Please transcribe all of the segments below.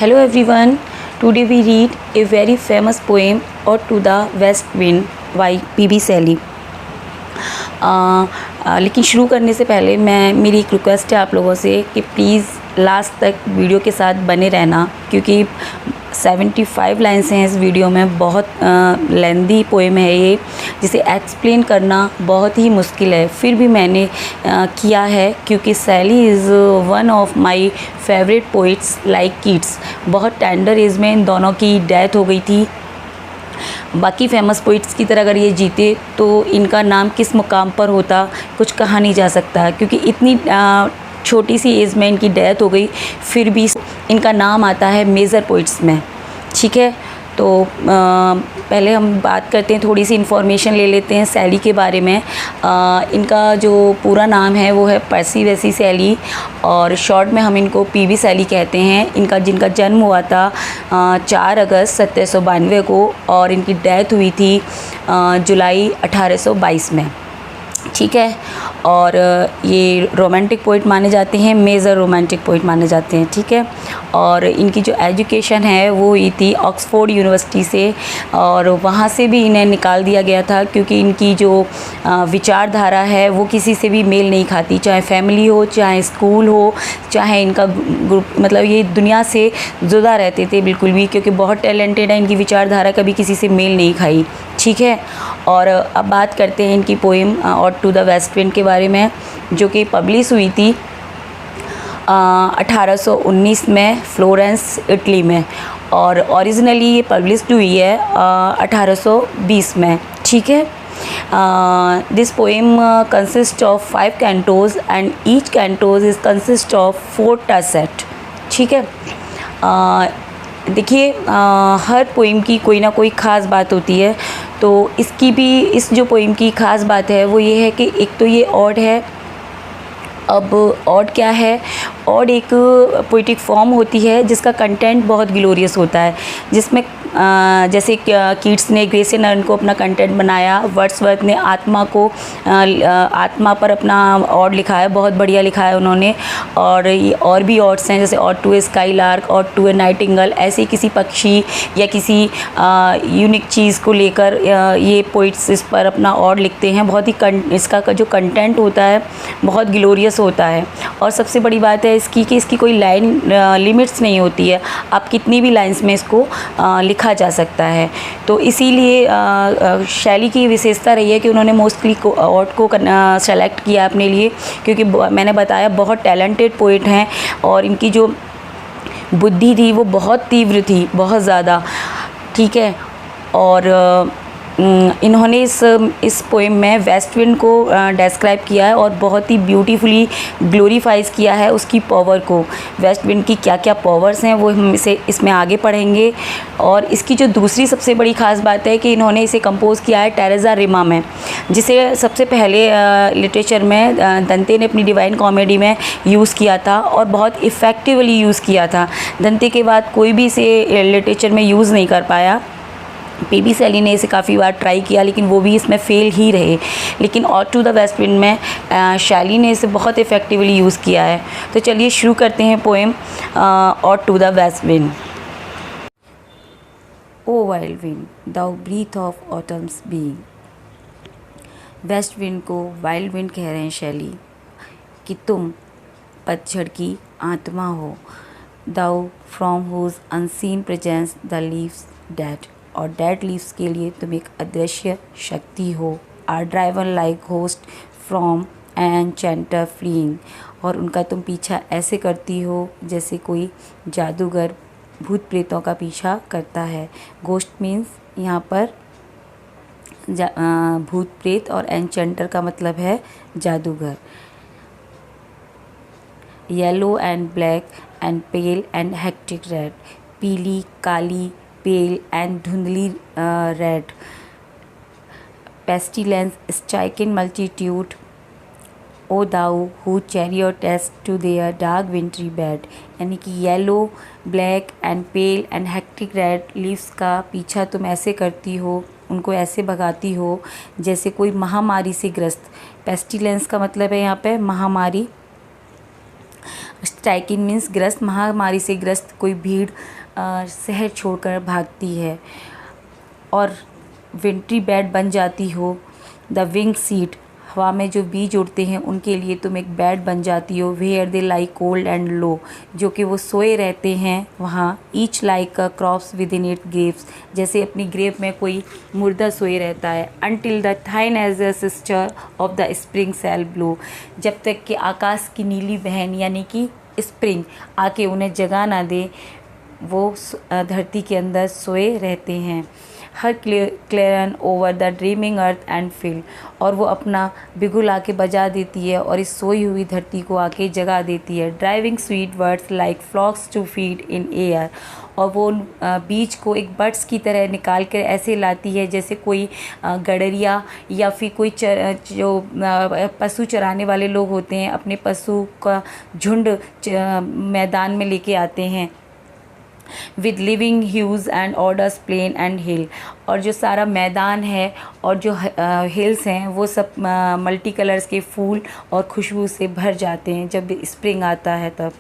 Hello everyone. Today we read a very famous poem, Ode to the West Wind by P.B. Shelley. लेकिन शुरू करने से पहले मेरी एक रिक्वेस्ट है आप लोगों से कि प्लीज़ लास्ट तक वीडियो के साथ बने रहना, क्योंकि 75 लाइन्स हैं इस वीडियो में। बहुत लेंदी पोएम है ये, जिसे एक्सप्लेन करना बहुत ही मुश्किल है, फिर भी मैंने किया है क्योंकि शैली is one of my favourite poets like kids. बहुत टेंडर एज में इन दोनों की डेथ हो गई थी। बाकी फेमस पोइट्स की तरह अगर ये जीते तो इनका नाम किस मुकाम पर होता कुछ कहा नहीं जा सकता, क्योंकि इतनी छोटी सी एज में इनकी डेथ हो गई, फिर भी इनका नाम आता है मेजर पोइट्स में। ठीक है, तो पहले हम बात करते हैं, थोड़ी सी इन्फॉर्मेशन ले लेते हैं शैली के बारे में। इनका जो पूरा नाम है वो है पर्सी वेसी शैली, और शॉर्ट में हम इनको पीबी शैली कहते हैं। जिनका जन्म हुआ था 4 अगस्त 1792 को, और इनकी डेथ हुई थी जुलाई 1822 में। ठीक है, और ये रोमांटिक पोइट माने जाते हैं, मेजर रोमांटिक पोइट माने जाते हैं। ठीक है, और इनकी जो एजुकेशन है वो हुई थी ऑक्सफोर्ड यूनिवर्सिटी से, और वहाँ से भी इन्हें निकाल दिया गया था क्योंकि इनकी जो विचारधारा है वो किसी से भी मेल नहीं खाती, चाहे फैमिली हो, चाहे स्कूल हो, चाहे इनका ग्रुप, मतलब ये दुनिया से जुदा रहते थे बिल्कुल भी, क्योंकि बहुत टैलेंटेड है। इनकी विचारधारा कभी किसी से मेल नहीं खाई। ठीक है, और अब बात करते हैं इनकी poem ode to the west wind के बारे में, जो कि पब्लिश हुई थी 1819 में फ्लोरेंस इटली में, और ओरिजिनली ये पब्लिश्ड हुई है 1820 में। ठीक है, this poem consist of 5 cantos and each cantos is consist of 4 टसेट। ठीक है, देखिए हर पोएम की कोई ना कोई ख़ास बात होती है, तो इस जो पोएम की ख़ास बात है वो ये है कि एक तो ये ऑड है। अब ऑड क्या है? ऑड एक पोइटिक फॉर्म होती है जिसका कंटेंट बहुत ग्लोरियस होता है, जिसमें जैसे कीट्स ने ग्रेसियन अर्न को अपना कंटेंट बनाया, वर्ड्सवर्थ ने आत्मा पर अपना ऑड लिखा है, बहुत बढ़िया लिखा है उन्होंने। और ये और भी ऑड्स हैं, जैसे ऑड टू ए स्काई लार्क, ऑड टू ए नाइटिंगेल, ऐसे किसी पक्षी या किसी यूनिक चीज़ को लेकर ये पोइट्स इस पर अपना ऑड लिखते हैं। बहुत ही इसका जो कंटेंट होता है बहुत ग्लोरियस होता है। और सबसे बड़ी बात है इसकी कि इसकी कोई लाइन लिमिट्स नहीं होती है, आप कितनी भी लाइन्स में इसको लिखा जा सकता है। तो इसीलिए शैली की विशेषता रही है कि उन्होंने मोस्टली ऑड को सेलेक्ट किया अपने लिए, क्योंकि मैंने बताया बहुत टैलेंटेड पोइट हैं और इनकी जो बुद्धि थी वो बहुत तीव्र थी, बहुत ज़्यादा। ठीक है, और इन्होंने इस पोएम में वेस्ट विंड को डिस्क्राइब किया है और बहुत ही ब्यूटीफुली ग्लोरीफाइज किया है उसकी पावर को। वेस्ट विंड की क्या क्या पावर्स हैं वो हम इसमें आगे पढ़ेंगे। और इसकी जो दूसरी सबसे बड़ी ख़ास बात है कि इन्होंने इसे कंपोज़ किया है टेरेसा रिमा में, जिसे सबसे पहले लिटरेचर में दंते ने अपनी डिवाइन कॉमेडी में यूज़ किया था और बहुत इफ़ेक्टिवली यूज़ किया था। दंते के बाद कोई भी इसे लिटरेचर में यूज़ नहीं कर पाया। पीबी शैली ने इसे काफ़ी बार ट्राई किया, लेकिन वो भी इसमें फ़ेल ही रहे। लेकिन ode to the west wind में शैली ने इसे बहुत इफ़ेक्टिवली यूज़ किया है। तो चलिए शुरू करते हैं poem ode to the west wind. O wild wind, thou breath of autumn's being. West wind को वाइल्ड विंड कह रहे हैं शैली, कि तुम पतझड़ की आत्मा हो। Thou from whose unseen presence the leaves dead, और डेड लीव्स के लिए तुम एक अदृश्य शक्ति हो। Are driven like ghosts from enchanter fleeing, और उनका तुम पीछा ऐसे करती हो जैसे कोई जादूगर भूत प्रेतों का पीछा करता है। घोस्ट मीन्स यहाँ पर भूत प्रेत, और एनचेंटर का मतलब है जादूगर। Yellow and black and pale and hectic red, पीली, काली, पेल एंड धुंधली red. Pestilence strike in multitude, O thou who chariotest to their dark wintry bed. यानी कि yellow, black and pale and hectic red leaves का पीछा तुम ऐसे करती हो, उनको ऐसे भगाती हो जैसे कोई महामारी से ग्रस्त। पेस्टिलेंस का मतलब है यहाँ पे महामारी। स्ट्राइकिंग मीन्स ग्रस्त, महामारी से ग्रस्त कोई भीड़ शहर छोड़कर भागती है और विंट्री बेड बन जाती हो। द विंग सीट, हवा में जो बीज उड़ते हैं उनके लिए तुम एक बेड बन जाती हो। Where they lie cold and low, जो कि वो सोए रहते हैं वहाँ। Each like a corpse within it graves, जैसे अपनी ग्रेव में कोई मुर्दा सोए रहता है। Until the thine azure sister of the spring shall blow, जब तक कि आकाश की नीली बहन यानी कि स्प्रिंग आके उन्हें जगा ना दे, वो धरती के अंदर सोए रहते हैं। Her clarion over the dreaming earth and fill, और वो अपना बिगुल आके बजा देती है और इस सोई हुई धरती को आके जगा देती है। Driving sweet buds like flocks to feed in air, और वो बीज को एक बर्ड्स की तरह निकाल कर ऐसे लाती है जैसे कोई गडरिया या फिर कोई जो पशु चराने वाले लोग होते हैं अपने पशु का झुंड मैदान में लेके आते हैं। With living hues and odours plain and hill, और जो सारा मैदान है और जो हिल्स हैं वो सब मल्टी कलर्स के फूल और खुशबू से भर जाते हैं जब स्प्रिंग आता है तब।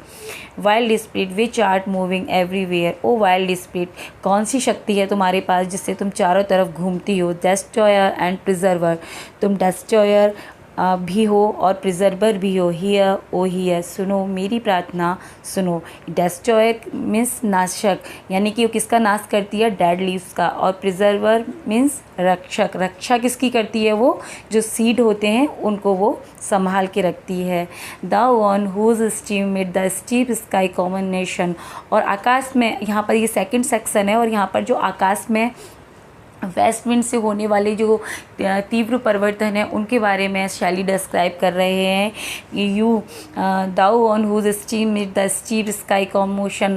Wild spirit which art moving everywhere, O wild spirit, कौन सी शक्ति है तुम्हारे पास जिससे तुम चारों तरफ घूमती हो। डिस्ट्रॉयर एंड प्रिजर्वर, तुम डिस्ट्रॉयर भी हो और प्रिजर्वर भी हो। हियर ओ हियर, सुनो मेरी प्रार्थना सुनो। डिस्ट्रॉयर मीन्स नाशक, यानी कि वो किसका नाश करती है, डेड लीव्स का। और प्रिजर्वर मीन्स रक्षक, रक्षा किसकी करती है, वो जो सीड होते हैं उनको वो संभाल के रखती है। The one whose stream mid the steep sky combination, और आकाश में, यहाँ पर ये सेकंड सेक्शन है और यहाँ पर जो आकाश में वेस्ट विंड से होने वाले जो तीव्र परिवर्तन है उनके बारे में शैली डिस्क्राइब कर रहे हैं। You thou on whose stream mid the steep sky combination,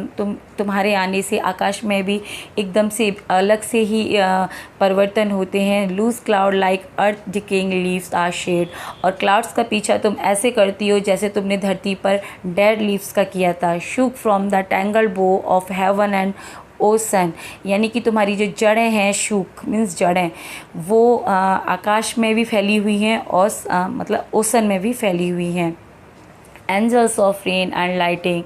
तुम्हारे आने से आकाश में भी एकदम से अलग से ही परिवर्तन होते हैं। Loose cloud like earth decaying leaves are shed, और क्लाउड्स का पीछा तुम ऐसे करती हो जैसे तुमने धरती पर डेड लीव्स का किया था। शूक फ्रॉम द टैंगल्ड बो ऑफ हेवन एंड ओसन, यानी कि तुम्हारी जो जड़ें हैं, शूक मीन्स जड़ें, वो आकाश में भी फैली हुई हैं और मतलब ओसन में भी फैली हुई हैं। Angels of rain and lightning,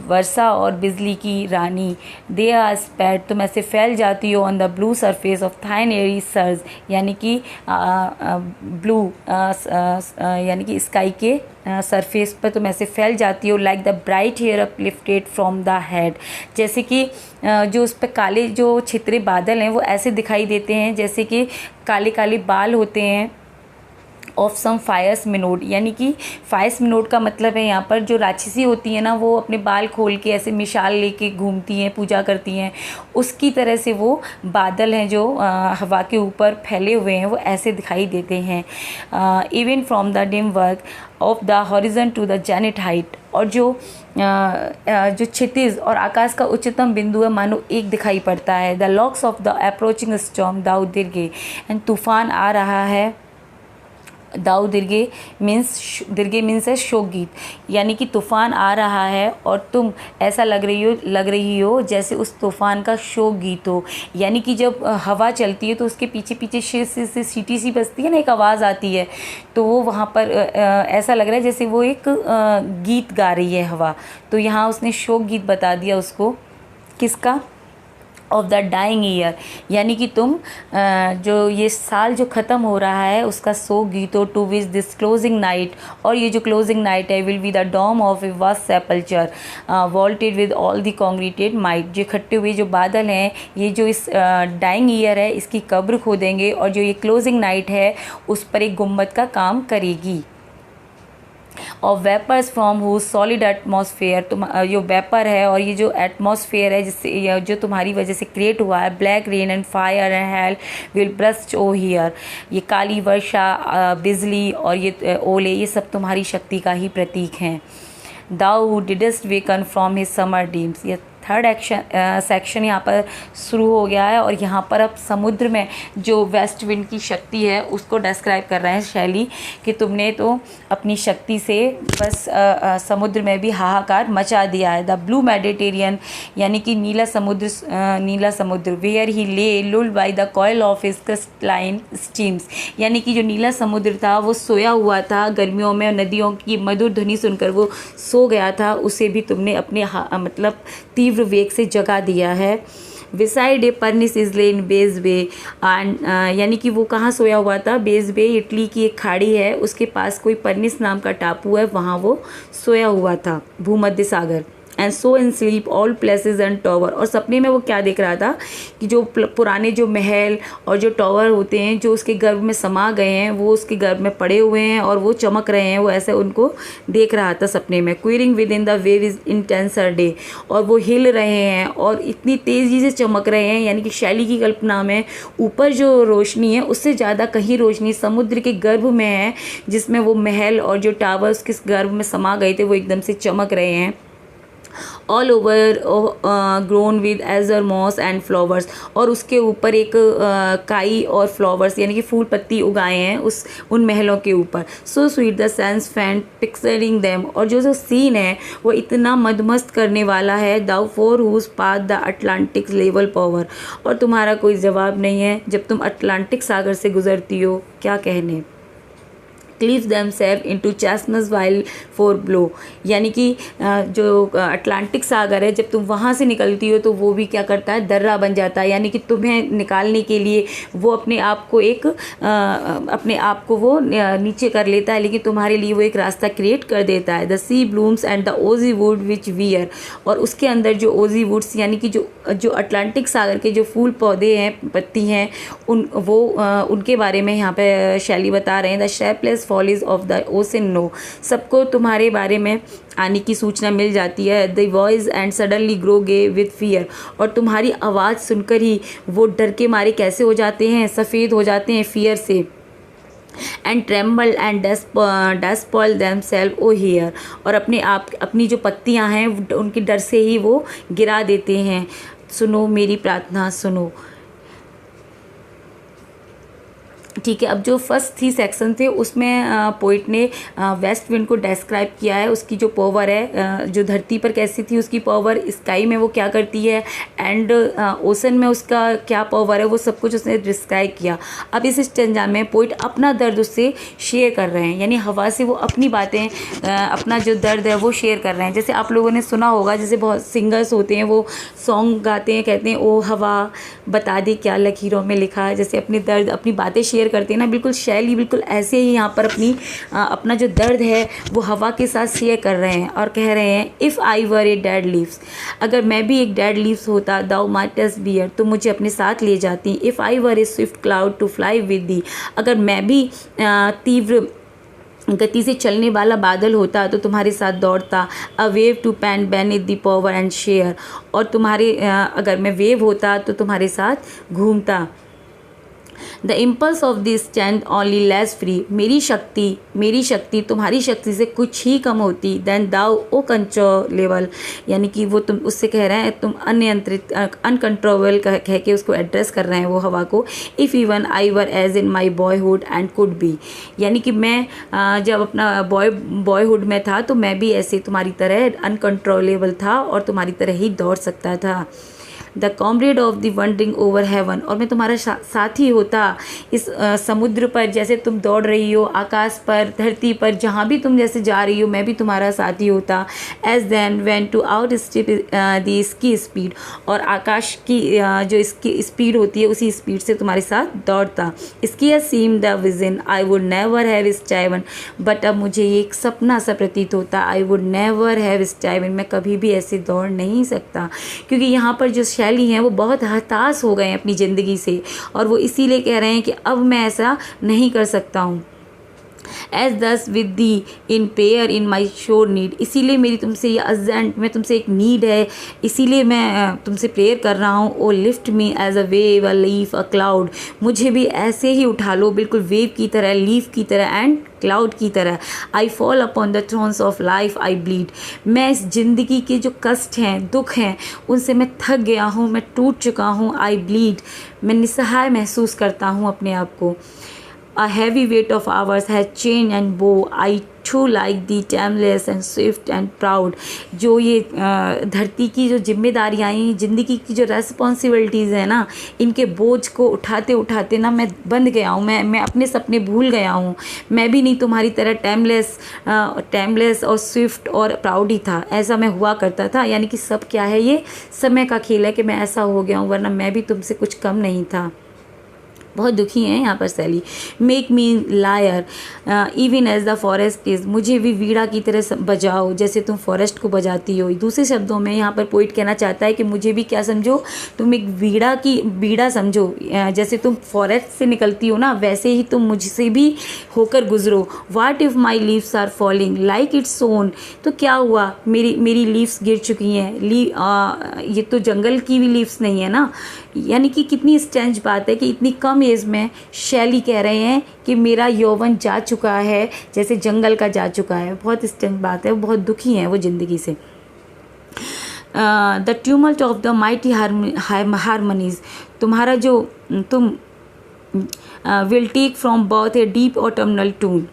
वर्षा और बिजली की रानी। दे आर स्प्रेड, तुम ऐसे फैल जाती हो on the blue surface of thine airy surge, यानी कि ब्लू यानी कि स्काई के सरफेस पर तुम ऐसे फैल जाती हो। Like the bright hair uplifted from the head, जैसे कि जो उस पर काले जो छितरे बादल हैं वो ऐसे दिखाई देते हैं जैसे कि काले काले बाल होते हैं। ऑफ सम फायर्स मिनोड, यानी कि फायर्स मिनोड का मतलब है यहाँ पर जो राक्षसी होती है ना, वो अपने बाल खोल के ऐसे मिसाल लेके घूमती हैं, पूजा करती हैं, उसकी तरह से वो बादल हैं जो हवा के ऊपर फैले हुए हैं वो ऐसे दिखाई देते हैं। Even from the dim work of the horizon to the zenith height, और जो क्षितिज और आकाश का उच्चतम बिंदु है मानो एक दिखाई पड़ता है। The locks of the approaching storm thou dirge, and तूफान आ रहा है। दाऊ दीर्घे मीन्स है शोक गीत, यानी कि तूफान आ रहा है और तुम ऐसा लग रही हो जैसे उस तूफान का शोक गीत हो। यानी कि जब हवा चलती है तो उसके पीछे पीछे से सीटी सी बजती है ना, एक आवाज़ आती है, तो वो वहाँ पर ऐसा लग रहा है जैसे वो एक गीत गा रही है हवा। तो यहाँ उसने शोक गीत बता दिया उसको, किसका, ऑफ द डाइंग ईयर, यानी कि तुम जो ये साल जो ख़त्म हो रहा है उसका शोक गीतो। To which this closing night, और ये जो क्लोजिंग नाइट है will be the dome of a vast sepulchre vaulted with all the congregated might, जो इकट्ठे हुए जो बादल हैं ये जो इस डाइंग ईयर है इसकी कब्र खोदेंगे, और जो ये क्लोजिंग नाइट है उस पर एक गुम्बद का काम करेगी। और vapours from whose solid atmosphere, तुम जो वेपर है और ये जो एटमॉस्फेयर है जिससे जो तुम्हारी वजह से क्रिएट हुआ है। Black rain and fire and hail will burst O hear, ये काली वर्षा, बिजली और ये ओले, ये सब तुम्हारी शक्ति का ही प्रतीक हैं। Thou didst waken from his summer dreams, ये थर्ड सेक्शन यहाँ पर शुरू हो गया है और यहाँ पर अब समुद्र में जो वेस्ट विंड की शक्ति है उसको डिस्क्राइब कर रहे हैं शैली कि तुमने तो अपनी शक्ति से बस समुद्र में भी हाहाकार मचा दिया है। द ब्लू मेडिटेरियन यानी कि नीला समुद्र where he lay lulled by the coil of his crystalline streams, यानी कि जो नीला समुद्र था वो सोया हुआ था गर्मियों में, नदियों की मधुर ध्वनि सुनकर वो सो गया था, उसे भी तुमने अपने मतलब तीव्र वेग से जगा दिया है। विसाइड ए परनिस इजले इन बेस बे एंड यानी कि वो कहाँ सोया हुआ था, बेस बे इटली की एक खाड़ी है उसके पास कोई परनिस नाम का टापू है, वहाँ वो सोया हुआ था, भूमध्य सागर। And saw in sleep old palaces and tower, और सपने में वो क्या देख रहा था कि जो पुराने जो महल और जो टावर होते हैं जो उसके गर्भ में समा गए हैं वो उसके गर्भ में पड़े हुए हैं और वो चमक रहे हैं, वो ऐसे उनको देख रहा था सपने में। Quivering within the wave's intenser day, और वो हिल रहे हैं और इतनी तेज़ी से चमक रहे हैं, यानी कि शैली की कल्पना में ऊपर जो रोशनी है उससे ज़्यादा कहीं रोशनी समुद्र के गर्भ में है, जिसमें वो महल और जो टावर्स किस गर्भ में समा गए थे वो एकदम से चमक रहे हैं। All over grown with azure moss and flowers, और उसके ऊपर एक काई और फ्लावर्स यानी कि फूल पत्ती उगाए हैं उन महलों के ऊपर। So sweet the sense faint picturing them, और जो सीन है वो इतना मदमस्त करने वाला है। Thou for whose path the Atlantic level power, और तुम्हारा कोई जवाब नहीं है जब तुम अटलांटिक सागर से गुजरती हो, क्या कहने। Cleave themselves into chasms while far below, यानी कि जो अटलांटिक सागर है जब तुम वहाँ से निकलती हो तो वो भी क्या करता है, दर्रा बन जाता है, यानी कि तुम्हें निकालने के लिए वो अपने आप को वो नीचे कर लेता है, लेकिन तुम्हारे लिए वो एक रास्ता क्रिएट कर देता है। The sea blooms and the oozy wood which wear, और उसके अंदर जो ओजी वुड्स यानी कि जो अटलांटिक सागर के जो फूल पौधे हैं, पत्ती हैं, उनके बारे में यहाँ पे शैली बता रहे हैं। The shapeless foliage of the ocean know, सबको तुम्हारे बारे में आने की सूचना मिल जाती है। The voice and suddenly grow grey with fear, और तुम्हारी आवाज़ सुनकर ही वो डर के मारे कैसे हो जाते हैं, सफ़ेद हो जाते हैं फियर से। And tremble and despoil themselves O hear, और अपनी जो पत्तियां हैं उनके डर से ही वो गिरा देते हैं। सुनो मेरी प्रार्थना सुनो। ठीक है, अब जो फर्स्ट 3 सेक्शन थे उसमें पोइट ने वेस्ट विंड को डिस्क्राइब किया है, उसकी जो पावर है, जो धरती पर कैसी थी उसकी पावर, स्काई में वो क्या करती है, एंड ओशन में उसका क्या पावर है, वो सब कुछ उसने डिस्क्राइब किया। अब इस स्टेंजा में पोइट अपना दर्द उससे शेयर कर रहे हैं, यानी हवा से वो अपनी बातें, अपना जो दर्द है वो शेयर कर रहे हैं। जैसे आप लोगों ने सुना होगा, जैसे बहुत सिंगर्स होते हैं वो सॉन्ग गाते हैं, कहते हैं ओ हवा बता दे क्या लकीरों में लिखा है, जैसे अपने दर्द अपनी बातें शेयर करते हैं ना, बिल्कुल शैली बिल्कुल ऐसे ही यहाँ पर अपना जो दर्द है वो हवा के साथ शेयर कर रहे हैं और कह रहे हैं if I were a dead leaves, अगर मैं भी एक डेड लीव्स होता, दाउ माइटस बियर, तो मुझे अपने साथ ले जाती। If I were a swift cloud to fly with thee, अगर मैं भी तीव्र गति से चलने वाला बादल होता तो तुम्हारे साथ दौड़ता। A wave to pant beneath thee power and share, और तुम्हारे अगर मैं वेव होता तो तुम्हारे साथ घूमता। The impulse of this stand only less free, मेरी शक्ति तुम्हारी शक्ति से कुछ ही कम होती। देन दाउ ओ कंट्रोलेबल, यानी कि वो तुम उससे कह रहे हैं तुम अनियंत्रित अनकंट्रोलेबल कह के उसको एड्रेस कर रहे हैं वो हवा को। If even I were as in my boyhood and could be, यानी कि मैं जब अपना बॉयहुड में था तो मैं भी ऐसे तुम्हारी तरह अनकंट्रोलेबल था और तुम्हारी तरह ही दौड़ सकता था। The comrade of the wandering over heaven, और मैं तुम्हारा साथी होता इस समुद्र पर, जैसे तुम दौड़ रही हो आकाश पर, धरती पर, जहाँ भी तुम जैसे जा रही हो मैं भी तुम्हारा साथी होता। As then when to outstrip thy इसकी स्पीड, और आकाश की जो इसकी स्पीड होती है उसी स्पीड से तुम्हारे साथ दौड़ता। इसकी seem the vision I would never have striven, but अब मुझे ये एक सपना सा प्रतीत होता। I would never have striven, मैं कभी भी ऐसे दौड़ नहीं सकता, क्योंकि यहाँ पर जो शैली हैं वो बहुत हताश हो गए हैं अपनी ज़िंदगी से, और वो इसीलिए कह रहे हैं कि अब मैं ऐसा नहीं कर सकता हूँ। एज दस with the in prayer in my sure need, इसीलिए मेरी तुमसे ये अर्जेंट, मैं तुमसे एक नीड है, इसीलिए मैं तुमसे प्रेयर कर रहा हूँ। O lift me as a wave a leaf a cloud, मुझे भी ऐसे ही उठा लो, बिल्कुल वेव की तरह, लीफ की तरह एंड क्लाउड की तरह। I fall upon the thrones of life I bleed, मैं इस ज़िंदगी के जो कष्ट हैं, दुख हैं, उनसे मैं थक गया हूँ, मैं टूट चुका हूँ। आई ब्लीड, मैं निस्सहाय महसूस करता हूँ अपने आप को। A heavy weight of hours has chained and bow. I too like the timeless and swift and proud. जो ये धरती की जो जिम्मेदारियाँ, ज़िंदगी की जो रेस्पॉन्सिबिलिटीज़ हैं ना, इनके बोझ को उठाते उठाते ना मैं बंध गया हूँ, मैं अपने सपने भूल गया हूँ। मैं भी नहीं तुम्हारी तरह टाइमलेस और स्विफ्ट और प्राउड ही था, ऐसा मैं हुआ करता था। यानी कि सब क्या है, ये समय का खेल है कि मैं ऐसा हो गया हूँ, वरना मैं भी तुमसे कुछ कम नहीं था। बहुत दुखी हैं यहाँ पर Shelley. Make me lyre even as the forest is, मुझे भी वीणा की तरह बजाओ जैसे तुम फॉरेस्ट को बजाती हो। दूसरे शब्दों में यहाँ पर पोइट कहना चाहता है कि मुझे भी क्या समझो, तुम एक वीणा समझो, जैसे तुम फॉरेस्ट से निकलती हो ना, वैसे ही तुम मुझसे भी होकर गुजरो। What if my leaves are falling like its own, तो क्या हुआ, मेरी लीव्स गिर चुकी हैं। ये तो जंगल की भी लीव्स नहीं है ना। यानी कि कितनी स्ट्रेंज बात है कि इतनी कम एज में शैली कह रहे हैं कि मेरा यौवन जा चुका है जैसे जंगल का जा चुका है। बहुत स्ट्रेंज बात है, बहुत दुखी हैं वो ज़िंदगी से। The tumult of the mighty harmonies, तुम्हारा जो तुम will take from birth a deep autumnal tune,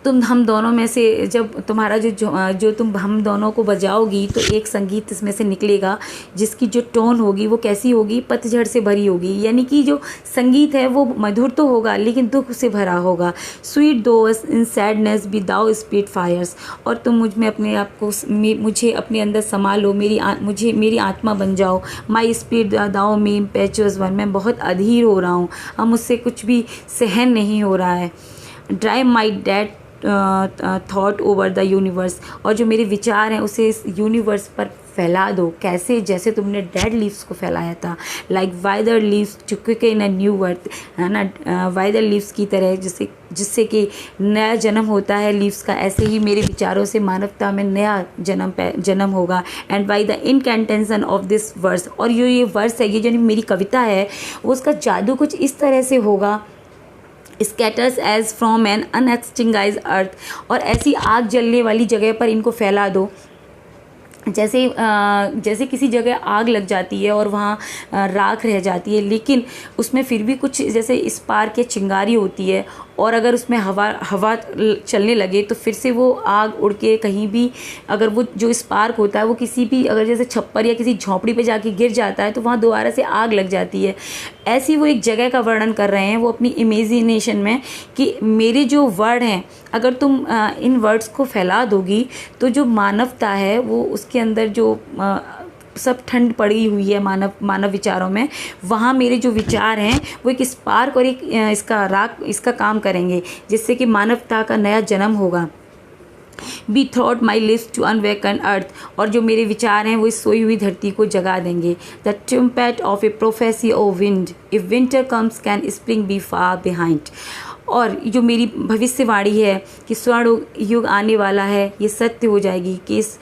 तुम हम दोनों में से जब तुम्हारा जो तुम हम दोनों को बजाओगी तो एक संगीत इसमें से निकलेगा जिसकी जो टोन होगी वो कैसी होगी, पतझड़ से भरी होगी। यानी कि जो संगीत है वो मधुर तो होगा लेकिन दुख से भरा होगा। स्वीट दोस इन सैडनेस बी दाउ स्पीड फायर्स, और तुम मुझ में अपने आप को मुझे अपने अंदर संभालो, मेरी आत्मा बन जाओ। माई स्पीड दाओ मी इम्पेचुअस वन, मैं बहुत अधीर हो रहा हूँ, अब मुझसे कुछ भी सहन नहीं हो रहा है। Drive my dad thought over the universe, और जो मेरे विचार हैं उसे इस यूनिवर्स पर फैला दो। कैसे, जैसे तुमने डेड लीव्स को फैलाया था। Like withered leaves to quicken a new birth, है ना, वाइदर लीव्स की तरह जिससे कि नया जन्म होता है लीव्स का, ऐसे ही मेरे विचारों से मानवता में नया जन्म होगा। And by the incantation of this verse, और ये वर्स है, ये जो मेरी कविता है वो उसका जादू कुछ इस तरह से होगा। स्कैटर्स एज फ्रॉम एन अनएक्सटिंगाइज अर्थ, और ऐसी आग जलने वाली जगह पर इनको फैला दो जैसे किसी जगह आग लग जाती है और वहाँ राख रह जाती है, लेकिन उसमें फिर भी कुछ जैसे स्पार्क या चिंगारी होती है, और अगर उसमें हवा चलने लगे तो फिर से वो आग उड़ के कहीं भी, अगर वो जो स्पार्क होता है वो किसी भी, अगर जैसे छप्पर या किसी झोंपड़ी पे जाके गिर जाता है तो वहाँ दोबारा से आग लग जाती है। ऐसी वो एक जगह का वर्णन कर रहे हैं वो अपनी इमेजिनेशन में कि मेरे जो वर्ड हैं, अगर तुम इन वर्ड्स को फैला दोगी तो जो मानवता है वो उसके अंदर जो सब ठंड पड़ी हुई है मानव विचारों में, वहाँ मेरे जो विचार हैं वो एक स्पार्क और एक इसका काम करेंगे जिससे कि मानवता का नया जन्म होगा। Be thought my list to unwaken earth, और जो मेरे विचार हैं वो इस सोई हुई धरती को जगा देंगे। The trumpet of a prophecy O wind, if winter comes can spring be far behind, और जो मेरी भविष्यवाणी है कि स्वर्ण युग आने वाला है ये सत्य हो जाएगी कि इस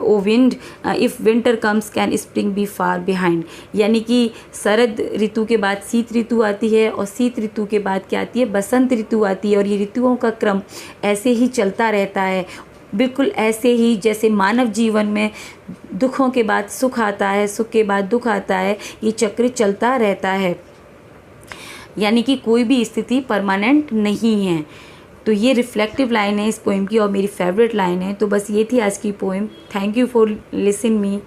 O wind if winter comes can spring be far behind, यानी कि शरद ऋतु के बाद शीत ऋतु आती है और शीत ऋतु के बाद क्या आती है, बसंत ऋतु आती है, और ये ऋतुओं का क्रम ऐसे ही चलता रहता है। बिल्कुल ऐसे ही जैसे मानव जीवन में दुखों के बाद सुख आता है, सुख के बाद दुख आता है, ये चक्र चलता रहता है, यानी कि कोई भी स्थिति परमानेंट नहीं है। तो ये रिफ्लेक्टिव लाइन है इस पोएम की और मेरी फेवरेट लाइन है। तो बस ये थी आज की poem. Thank you for listening me.